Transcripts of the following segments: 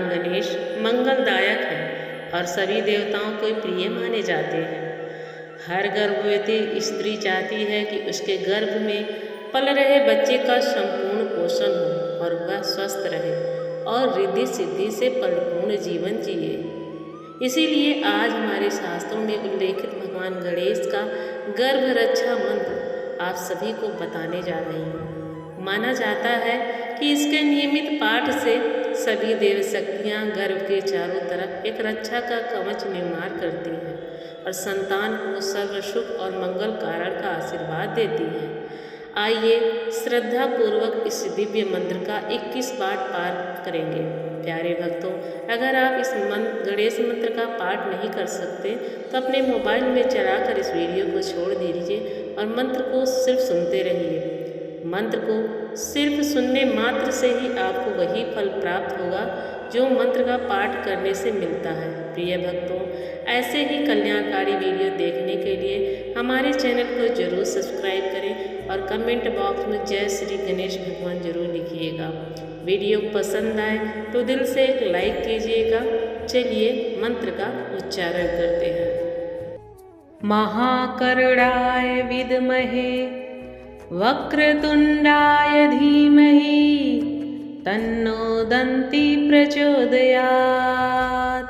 भगवान गणेश मंगलदायक हैं और सभी देवताओं को प्रिय माने जाते हैं। हर गर्भवती स्त्री चाहती है कि उसके गर्भ में पल रहे बच्चे का संपूर्ण पोषण हो और वह स्वस्थ रहे और रिद्धि सिद्धि से परिपूर्ण जीवन जिए। इसीलिए आज हमारे शास्त्रों में उल्लेखित भगवान गणेश का गर्भ रक्षा मंत्र आप सभी को बताने जा रही हूँ। माना जाता है कि इसके नियमित पाठ से सभी देव शक्तियाँ गर्भ के चारों तरफ एक रक्षा का कवच निर्माण करती हैं और संतान को सर्व सुख और मंगल कारण का आशीर्वाद देती हैं। आइए श्रद्धा पूर्वक इस दिव्य मंत्र का 21 बार पाठ करेंगे। प्यारे भक्तों, अगर आप इस गणेश मंत्र का पाठ नहीं कर सकते तो अपने मोबाइल में चलाकर इस वीडियो को छोड़ दीजिए और मंत्र को सिर्फ सुनते रहिए। मंत्र को सिर्फ सुनने मात्र से ही आपको वही फल प्राप्त होगा जो मंत्र का पाठ करने से मिलता है। प्रिय भक्तों, ऐसे ही कल्याणकारी वीडियो देखने के लिए हमारे चैनल को जरूर सब्सक्राइब करें और कमेंट बॉक्स में जय श्री गणेश भगवान जरूर लिखिएगा। वीडियो पसंद आए तो दिल से एक लाइक कीजिएगा। चलिए मंत्र का उच्चारण करते हैं। महाकरुणाय विद्महे वक्रतुंडाय धीमहि तन्नो दन्ति प्रचोदयात्।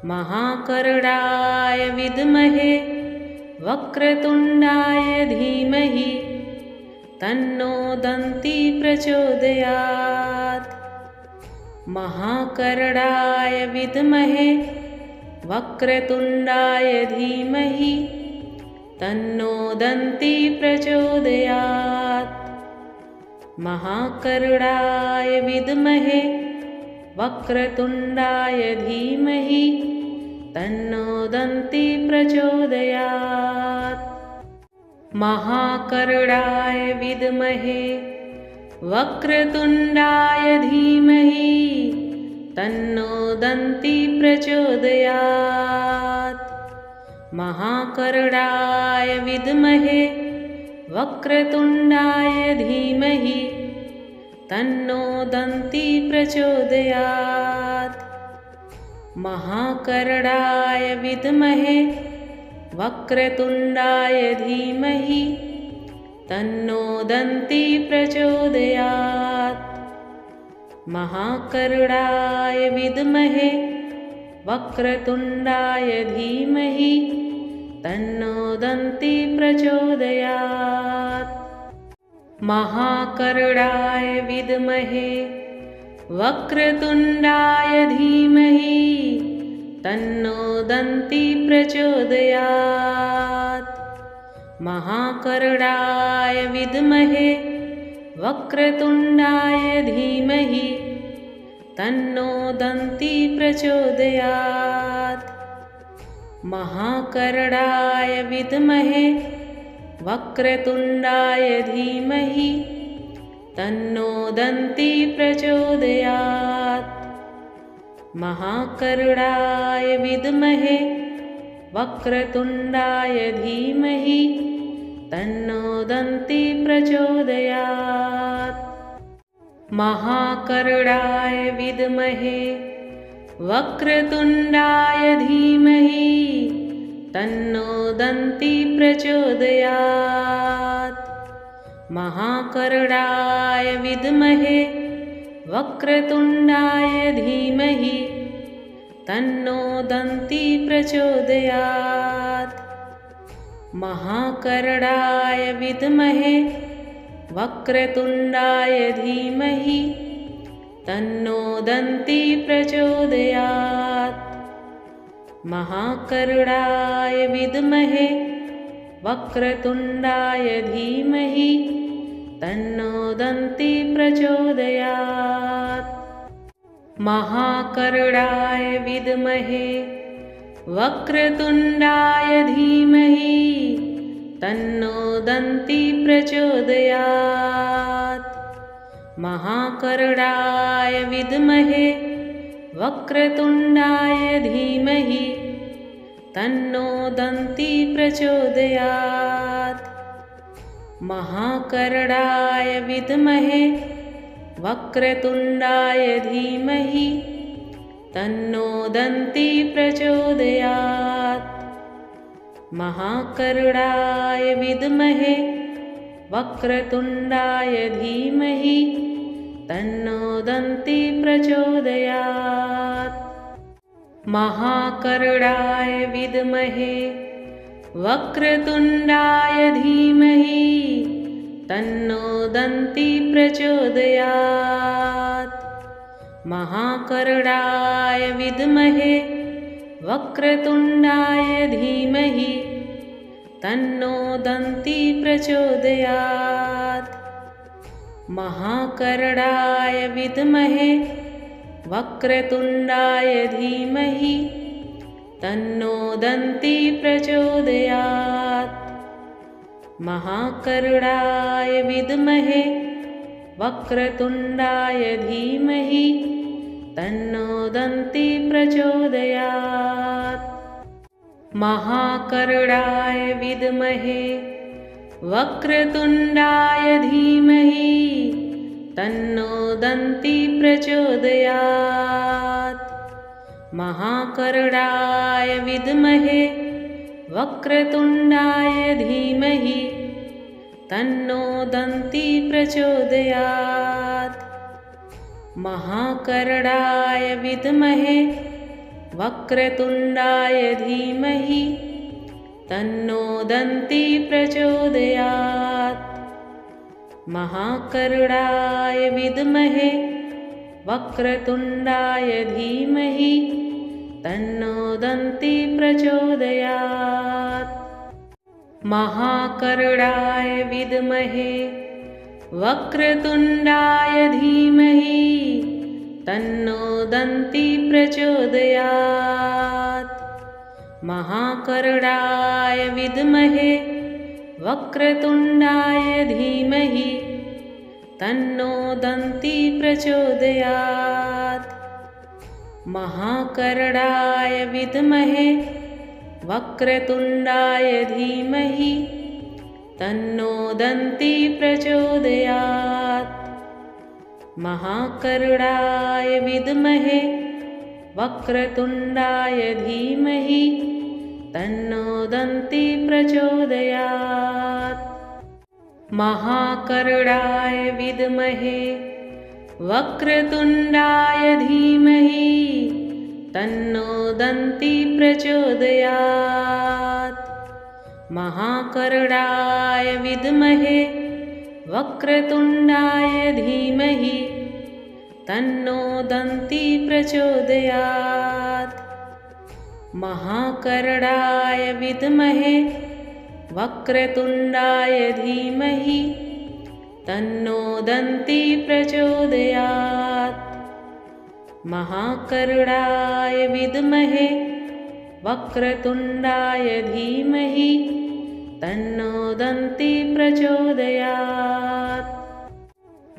महाकरुणाय विद्महे वक्रतुंडाय धीमहि तन्नो दन्ति प्रचोदयात्। महाकरुणाय विद्महे वक्रतुंडाय धीमहि तन्नो दन्ति प्रचोदयात्। महाकरुणाय विद्महे वक्रतुंडाय धीमहि तन्नो दन्ति प्रचोदयात्। महाकरुणाय विद्महे वक्रतुंडाय धीमहि तन्नो दन्ति प्रचोदयात्। महाकरुणाय विद्महे वक्रतुंडाय धीमहि तन्नो दन्ति प्रचोदयात्। महाकरुणाय विद्महे वक्रतुंडाय धीमहि तन्नो दन्ति प्रचोदयात्। महाकरुणाय विद्महे वक्रतुंडाय धीमहि तन्नो दन्ति प्रचोदयात्। महाकरुणाय विद्महे वक्रतुंडाय धीमहि तन्नो दन्ति प्रचोदयात्। महाकरुणाय विद्महे वक्रतुंडाय धीमहि तन्नो दन्ति प्रचोदयात्। महाकरुणाय विद्महे वक्रतुंडाय धीमहि तन्नो दन्ति प्रचोदयात्। महाकरुणाय विद्महे वक्रतुंडाय धीमहि तन्नो दन्ति प्रचोदयात्। महाकरुणाय विद्महे वक्रतुंडाय धीमहि तन्नो दन्ति प्रचोदयात्। महाकरुणाय विद्महे वक्रतुंडाय धीमहि तन्नो दन्ति प्रचोदयात्। महाकरुणाय विद्महे वक्रतुंडाय धीमहि तन्नो दन्ति प्रचोदयात्। महाकरुणाय विद्महे वक्रतुंडाय धीमहि तन्नो दन्ति प्रचोदयात्। महाकरुणाय विद्महे वक्रतुंडाय धीमहि तन्नो दन्ति प्रचोदयात्। महाकरुणाय विद्महे वक्रतुंडाय धीमहि तन्नो दन्ति प्रचोदयात्। महाकरुणाय विद्महे वक्रतुंडाय धीमहि तन्नो दन्ती प्रचोदयात्। महाकरुणाय विद्महे वक्रतुण्डाय धीमहि तन्नो दन्ती प्रचोदयात्। महाकरुणाय विद्महे वक्रतुण्डाय धीमहि तन्नो दन्ती प्रचोदयात्। महाकरुणाय विद्महे वक्रतुण्डाय धीमहि तन्नो दन्ती प्रचोदयात्। महाकरुणाय विद्महे वक्रतुण्डाय धीमहि तन्नो दन्ती प्रचोदयात्। महाकरुणाय विद्महे वक्रतुण्डाय धीमहि तन्नो दन्ती प्रचोदयात्। महाकरुणाय विद्महे वक्रतुण्डाय धीमहि तन्नो दन्ती प्रचोदयात्। महाकरुणाय विद्महे वक्रतुण्डाय धीमहि तन्नो दन्ती प्रचोदयात्। महाकरुणाय विद्महे वक्रतुण्डाय धीमहि तन्नो दन्ती प्रचोदयात्। महाकरुणाय विद्महे वक्रतुण्डाय धीमहि तन्नो दन्ती प्रचोदयात्। महाकरुणाय विद्महे वक्रतुण्डाय धीमहि तन्नो दन्ती प्रचोदयात्। महाकरुणाय विद्महे वक्रतुण्डाय धीमहि तन्नो दन्ती प्रचोदयात्। महाकरुणाय विद्महे वक्रतुण्डाय धीमहि तन्नो दन्ती प्रचोदयात्। महाकरुणाय विद्महे वक्रतुण्डाय धीमहि तन्नो दन्ती प्रचोदयात्। महाकरुणाय विद्महे वक्रतुण्डाय धीमहि तन्नो दन्ती प्रचोदयात्। महाकरुणाय विद्महे वक्रतुण्डाय धीमहि तन्नो दन्ती प्रचोदयात्। महाकरुणाय विद्महे वक्रतुण्डाय धीमहि तन्नो दन्ती प्रचोदयात्। महाकरुणाय विद्महे वक्रतुण्डाय धीमहि तन्नो दन्ती प्रचोदयात्।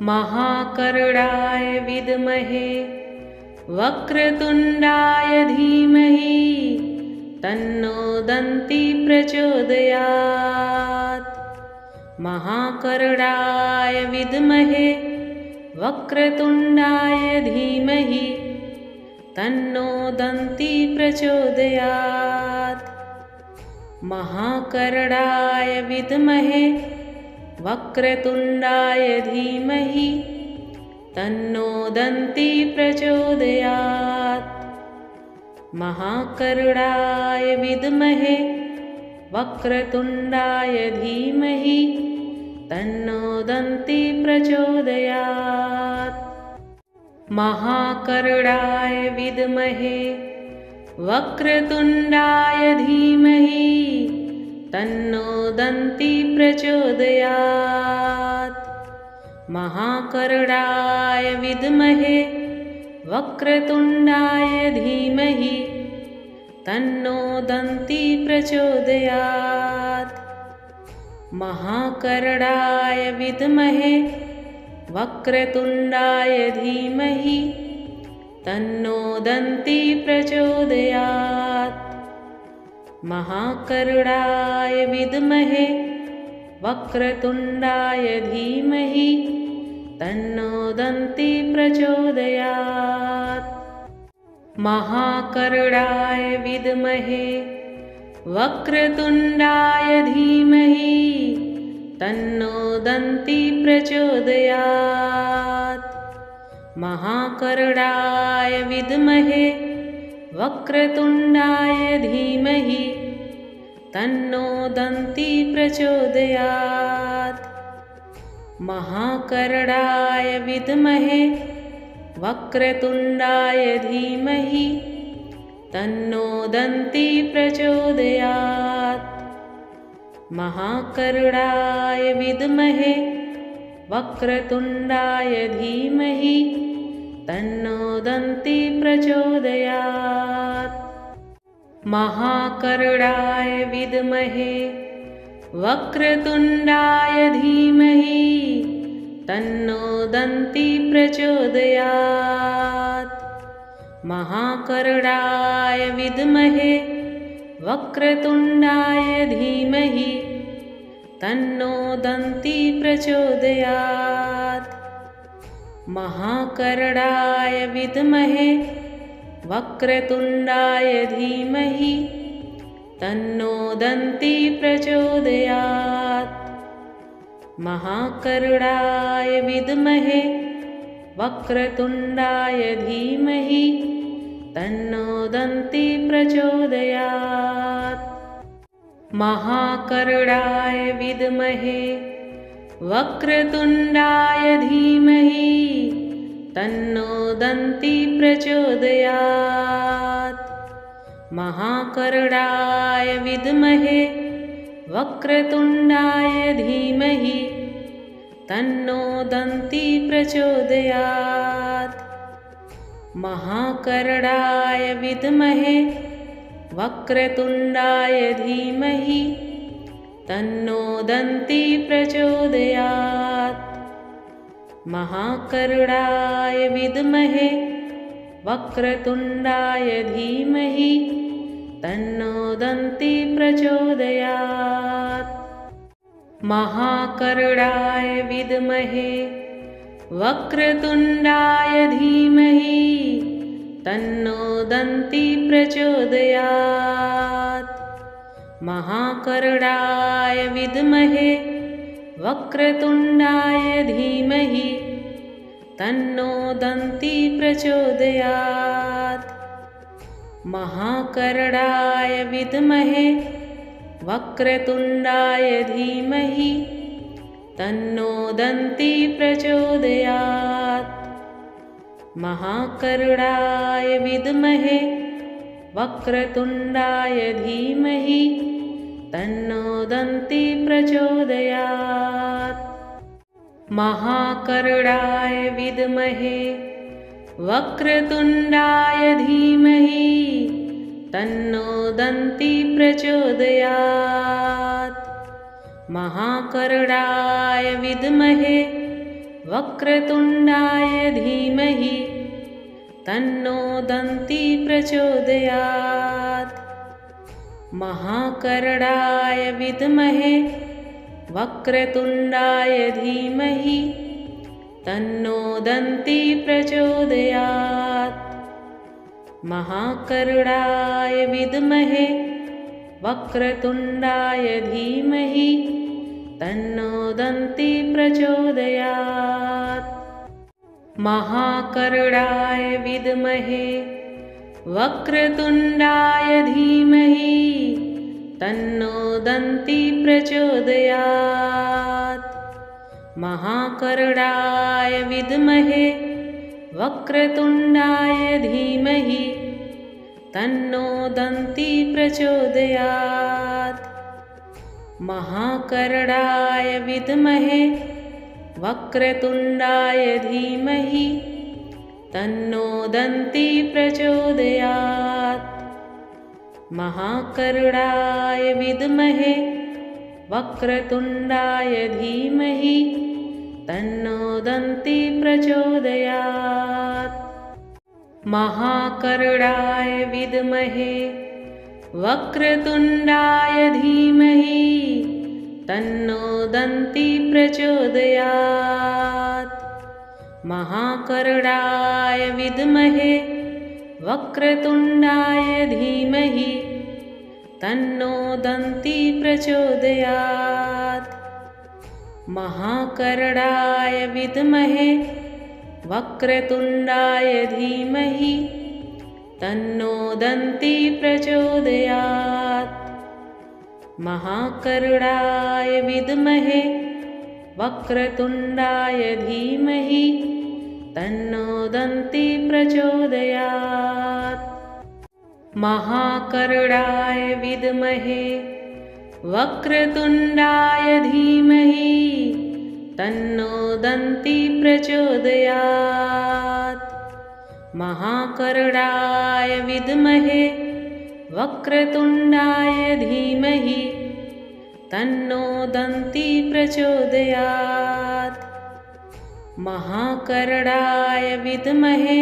महाकरुणाय विद्महे वक्रतुण्डाय धीमहि तन्नो दन्ती प्रचोदयात्। महाकरुणाय विद्महे वक्रतुण्डाय धीमहि तन्नो दन्ती प्रचोदयात्। महाकरुणाय विद्महे वक्रतुण्डाय धीमहि तन्नो दन्ती प्रचोदयात्। महाकरुणाय विद्महे वक्रतुण्डाय धीमहि तन्नो दन्ती प्रचोदयात्। महाकरुणाय विद्महे वक्रतुण्डाय धीमहि तन्नो दन्ती प्रचोदयात्। महाकरुणाय विद्महे वक्रतुण्डाय धीमहि तन्नो दन्ती प्रचोदयात्। महाकरुणाय विद्महे वक्रतुण्डाय धीमहि तन्नो दन्ती प्रचोदयात्। महाकरुणाय विद्महे वक्रतुण्डाय धीमहि तन्नो दन्ती प्रचोदयात्। महाकर्णाय विद्महे वक्रतुण्डाय धीमहि तन्नो दन्ती प्रचोदयात्। महाकर्णाय विद्महे वक्रतुण्डाय धीमहि तन्नो दन्ती प्रचोदयात्। महाकर्णाय विद्महे वक्रतुण्डाय धीमहि तन्नो दन्ती प्रचोदयात्। महाकर्णाय विद्महे वक्रतुण्डाय धीमहि तन्नो दन्ती प्रचोदयात्। महाकर्णाय विद्महे वक्रतुण्डाय धीमहि तन्नो दन्ती प्रचोदयात्। महाकर्णाय विद्महे वक्रतुण्डाय धीमहि तन्नो दन्ती प्रचोदयात्। महाकर्णाय विद्महे वक्रतुण्डाय धीमहि तन्नो दन्ती प्रचोदयात्। महाकर्णाय विद्महे वक्रतुण्डाय धीमहि तन्नो दन्ती प्रचोदयात्। महाकर्णाय विद्महे वक्रतुण्डाय धीमहि तन्नो दन्ती प्रचोदयात्। महाकर्णाय विद्महे वक्रतुण्डाय धीमहि तन्नो दन्ती प्रचोदयात्। महाकर्णाय विद्महे वक्रतुण्डाय धीमहि तन्नो दन्ती प्रचोदयात्। महाकर्णाय विद्महे वक्रतुण्डाय धीमहि तन्नो दन्ती प्रचोदयात्। महाकर्णाय विद्महे वक्रतुण्डाय धीमहि तन्नो दन्ती प्रचोदयात्। महाकर्णाय विद्महे वक्रतुण्डाय धीमहि तन्नो दन्ती प्रचोदयात्। महाकर्णाय विद्महे वक्रतुण्डाय धीमहि तन्नो दन्ती प्रचोदयात्। महाकर्णाय विद्महे वक्रतुण्डाय धीमहि तन्नो दन्ती प्रचोदयात्। महाकर्णाय विद्महे वक्रतुण्डाय धीमहि तन्नो दन्ती प्रचोदयात्। महाकर्णाय विद्महे वक्रतुण्डाय धीमहि तन्नो दन्ती प्रचोदयात्। महाकर्णाय विद्महे वक्रतुण्डाय धीमहि तन्नो दन्ती प्रचोदयात्। महाकर्णाय विद्महे वक्रतुण्डाय धीमहि तन्नो दन्ती प्रचोदयात्। महाकर्णाय विद्महे वक्रतुण्डाय धीमहि तन्नो दन्ती प्रचोदयात्। महाकर्णाय विद्महे वक्रतुण्डाय धीमहि तन्नो दन्ती प्रचोदयात्। महाकर्णाय विद्महे वक्रतुण्डाय धीमहि तन्नो दन्ती प्रचोदयात्। महाकर्णाय विद्महे वक्रतुण्डाय धीमहि तन्नो दन्ती प्रचोदयात्। महाकर्णाय विद्महे वक्रतुण्डाय धीमहि तन्नो दन्ती प्रचोदयात्। महाकर्णाय विद्महे वक्रतुण्डाय धीमहि तन्नो दन्ती प्रचोदयात्। महाकरणाय विद्महे वक्रतुण्डाय धीमहि तन्नो दन्ती प्रचोदयात्। महाकरणाय विद्महे वक्रतुण्डाय धीमहि तन्नो दन्ती प्रचोदयात्। महाकरणाय विद्महे वक्रतुण्डाय धीमहि तन्नो दन्ती प्रचोदयात्। महाकरणाय विद्महे वक्रतुण्डाय धीमहि तन्नो दन्ती प्रचोदयात्। महाकरणाय विद्महे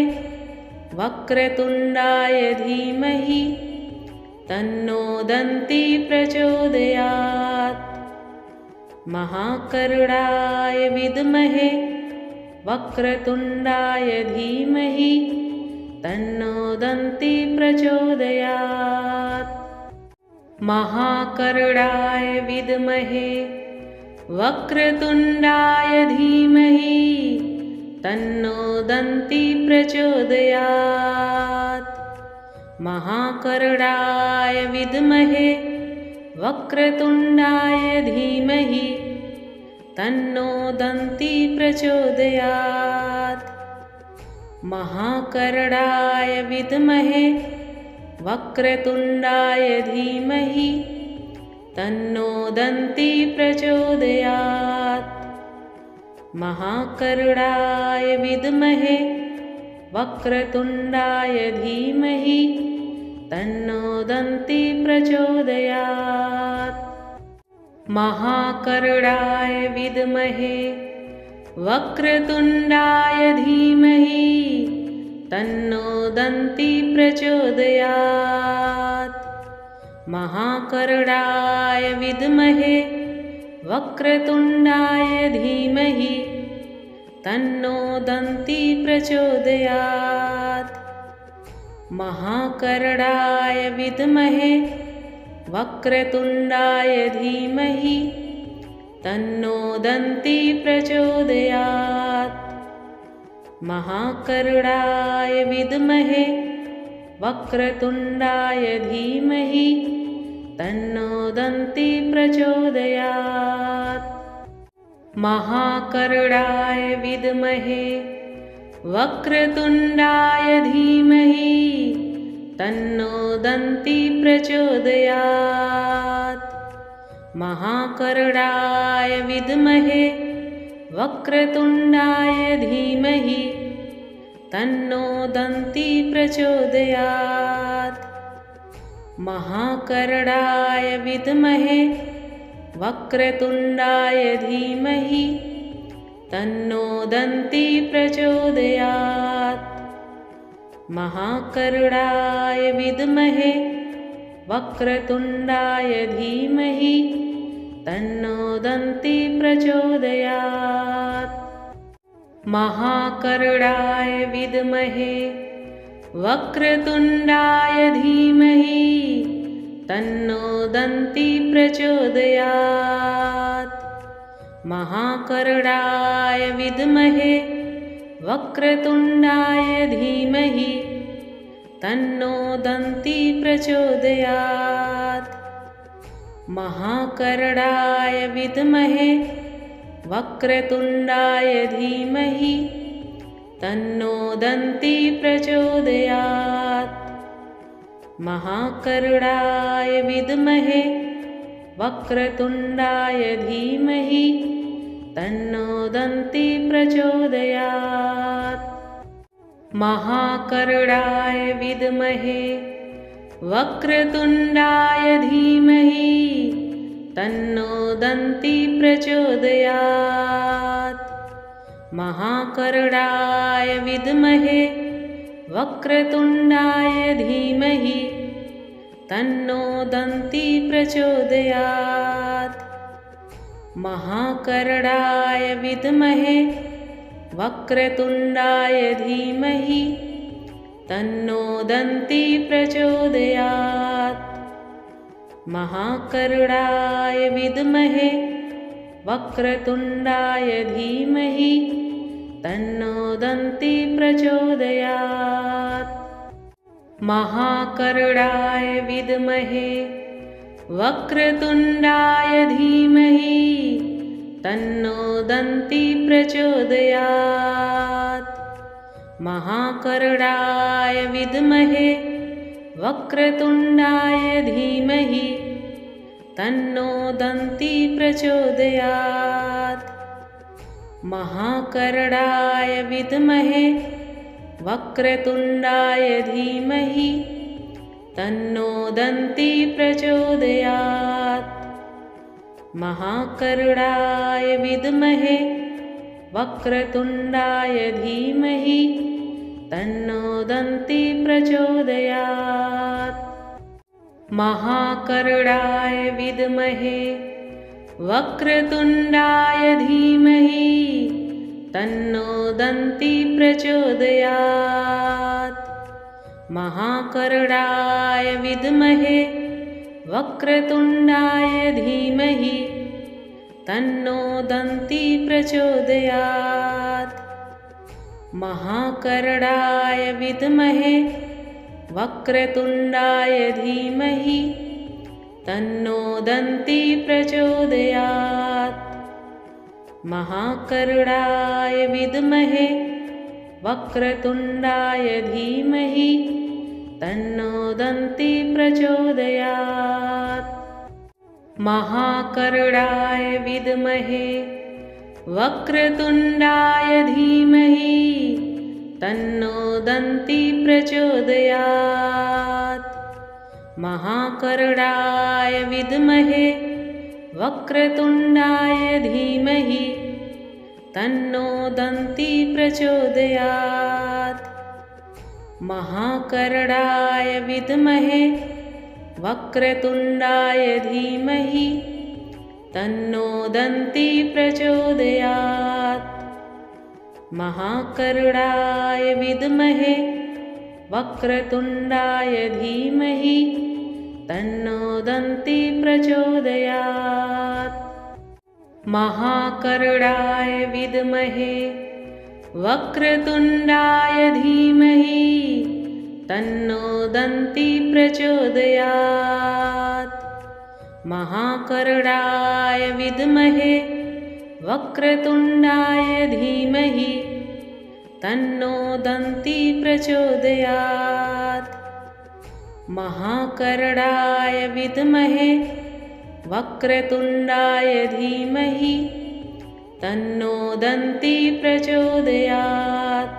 वक्रतुण्डाय धीमहि तन्नो दन्ती प्रचोदयात्। महाकरणाय विद्महे वक्रतुण्डाय धीमहि तन्नो दन्ती प्रचोदयात्। महाकरणाय विद्महे वक्रतुण्डाय धीमहि तन्नो दन्ती प्रचोदयात्। महाकरणाय विद्महे वक्रतुण्डाय धीमहि तन्नो दन्ती प्रचोदयात्। महाकरणाय विद्महे वक्रतुण्डाय धीमहि तन्नो दन्ती प्रचोदयात्। महाकरणाय विद्महे वक्रतुण्डाय धीमहि तन्नो दन्ती प्रचोदयात्। महाकरणाय विद्महे वक्रतुण्डाय धीमहि तन्नो दन्ती प्रचोदयात्। महाकरणाय विद्महे वक्रतुण्डाय धीमहि तन्नो दन्ती प्रचोदयात्। महाकरणाय विद्महे वक्रतुण्डाय धीमहि तन्नो दन्ती प्रचोदयात्। महाकरणाय विद्महे वक्रतुण्डाय धीमहि तन्नो दन्ती प्रचोदयात्। महाकरणाय विद्महे वक्रतुण्डाय धीमहि तन्नो दन्ती प्रचोदयात्। महाकरणाय विद्महे वक्रतुण्डाय धीमहि तन्नो दन्ती प्रचोदयात्। महाकरणाय विद्महे वक्रतुण्डाय धीमहि तन्नो दन्ती प्रचोदयात्। महाकरणाय विद्महे वक्रतुण्डाय धीमहि तन्नो दन्ती प्रचोदयात्। महाकरणाय विद्महे वक्रतुण्डाय धीमहि तन्नो दन्ती प्रचोदयात्। महाकरणाय विद्महे वक्रतुण्डाय धीमहि तन्नो दन्ती प्रचोदयात्। महाकरणाय विद्महे वक्रतुण्डाय धीमहि तन्नो दन्ती प्रचोदयात्। महाकरणाय विद्महे वक्रतुण्डाय धीमहि तन्नो दन्ती प्रचोदयात्। महाकरणाय विद्महे वक्रतुण्डाय धीमहि तन्नो दन्ती प्रचोदयात्। महाकरणाय विद्महे वक्रतुण्डाय धीमहि तन्नो दन्ती प्रचोदयात्। महाकरणाय विद्महे वक्रतुण्डाय धीमहि तन्नो दन्ती प्रचोदयात्। महाकरुणाय विद्महे वक्रतुण्डाय धीमहि तन्नो दन्ती प्रचोदयात्। महाकरुणाय विद्महे वक्रतुण्डाय धीमहि तन्नो दन्ती प्रचोदयात्। महाकरुणाय विद्महे वक्रतुण्डाय धीमहि तन्नो दन्ती प्रचोदयात्। महाकरुणाय विद्महे वक्रतुण्डाय धीमहि तन्नो दन्ती प्रचोदयात्। महाकरुणाय विद्महे वक्रतुण्डाय धीमहि तन्नो दन्ती प्रचोदयात्। महाकरुणाय विद्महे वक्रतुण्डाय धीमहि तन्नो दन्ती प्रचोदयात्। महाकरुणाय विद्महे वक्रतुण्डाय धीमहि तन्नो दन्ती प्रचोदयात्। महाकरुणाय विद्महे वक्रतुण्डाय धीमहि तन्नो दन्ती प्रचोदयात्। महाकरुणाय विद्महे वक्रतुण्डाय धीमहि तन्नो दन्ती प्रचोदयात्। महाकरुणाय विद्महे वक्रतुण्डाय धीमहि तन्नो दन्ती प्रचोदयात्। महाकरुणाय विद्महे वक्रतुण्डाय धीमहि तन्नो दन्ती प्रचोदयात्। महाकरुणाय विद्महे वक्रतुण्डाय धीमहि तन्नो दन्ती प्रचोदयात्। महाकरुणाय विद्महे वक्रतुण्डाय धीमहि तन्नो दन्ती प्रचोदयात्। महाकरुणाय विद्महे वक्रतुण्डाय धीमहि तन्नो दन्ती प्रचोदयात्। महाकरुणाय विद्महे वक्रतुण्डाय धीमहि तन्नो दन्ती प्रचोदयात्। महाकरुणाय विद्महे वक्रतुण्डाय धीमहि तन्नो दन्ती प्रचोदयात्।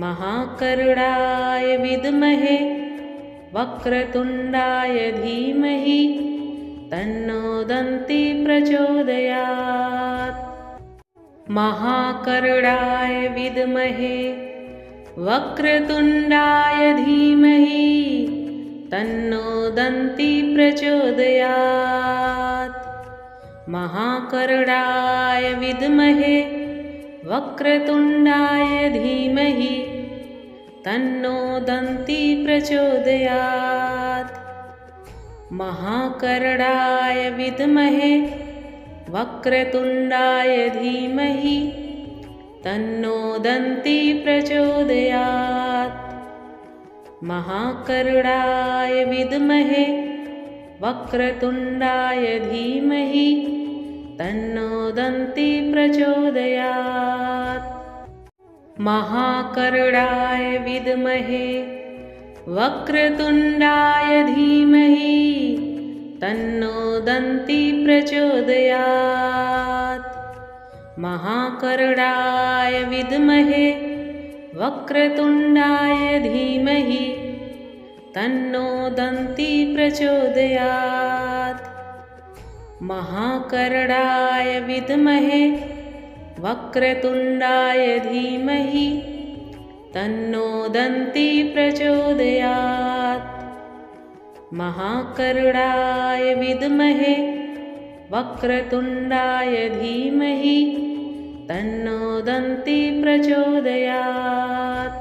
महाकरुणाय विद्महे वक्रतुण्डाय धीमहि तन्नो दन्ती प्रचोदयात्। महाकरुणाय विद्महे वक्रतुण्डाय धीमहि तन्नो दन्ती प्रचोदयात्। महाकरुणाय विद्महे वक्रतुण्डाय धीमहि तन्नो दन्ती प्रचोदयात्। महाकरुणाय विद्महे वक्रतुण्डाय धीमहि तन्नो दन्ती प्रचोदयात्। महाकरुणाय विद्महे वक्रतुण्डाय धीमहि तन्नो दन्ती प्रचोदयात्। महाकरुणाय विद्महे वक्रतुण्डाय धीमहि तन्नो दन्ती प्रचोदयात्। महाकरुणाय विद्महे वक्रतुण्डाय धीमहि तन्नो दन्ती प्रचोदयात्। महाकरुणाय विद्महे वक्रतुण्डाय धीमहि तन्नो दन्ती प्रचोदयात्। महाकरुणाय विद्महे वक्रतुण्डाय धीमहि तन्नो दन्ती प्रचोदयात्।